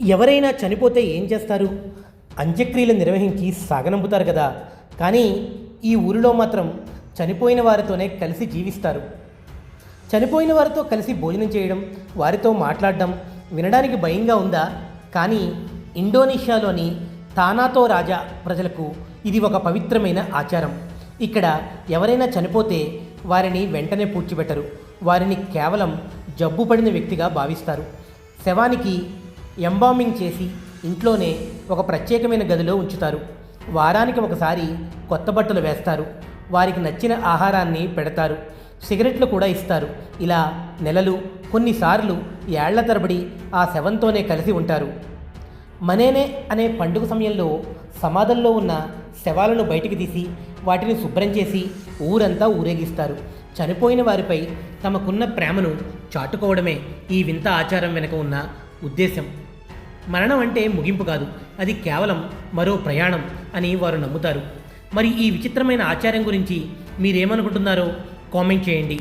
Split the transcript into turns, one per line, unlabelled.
ఎవరైనా చనిపోతే ఏం చేస్తారు? అంత్యక్రియలు నిర్వహించి సాగనంపుతారు కదా. కానీ ఈ ఊరిలో మాత్రం చనిపోయిన వారితోనే కలిసి జీవిస్తారు. చనిపోయిన వారితో కలిసి భోజనం చేయడం, వారితో మాట్లాడడం వినడానికి భయంగా ఉందా? కానీ ఇండోనేషియాలోని తానాతో రాజా ప్రజలకు ఇది ఒక పవిత్రమైన ఆచారం. ఇక్కడ ఎవరైనా చనిపోతే వారిని వెంటనే పూడ్చిపెట్టరు. వారిని కేవలం జబ్బు పడిన వ్యక్తిగా భావిస్తారు. శవానికి ఎంబామింగ్ చేసి ఇంట్లోనే ఒక ప్రత్యేకమైన గదిలో ఉంచుతారు. వారానికి ఒకసారి కొత్త బట్టలు వేస్తారు. వారికి నచ్చిన ఆహారాన్ని పెడతారు. సిగరెట్లు కూడా ఇస్తారు. ఇలా నెలలు, కొన్నిసార్లు ఏళ్ల తరబడి ఆ శవంతోనే కలిసి ఉంటారు. మనేనే అనే పండుగ సమయంలో సమాధుల్లో ఉన్న శవాలను బయటికి తీసి వాటిని శుభ్రం చేసి ఊరంతా ఊరేగిస్తారు. చనిపోయిన వారిపై తమకున్న ప్రేమను చాటుకోవడమే ఈ వింత ఆచారం వెనుక ఉన్న ఉద్దేశం. మరణం అంటే ముగింపు కాదు, అది కేవలం మరో ప్రయాణం అని వారు నమ్ముతారు. మరి ఈ విచిత్రమైన ఆచారం గురించి మీరేమనుకుంటున్నారో కామెంట్ చేయండి.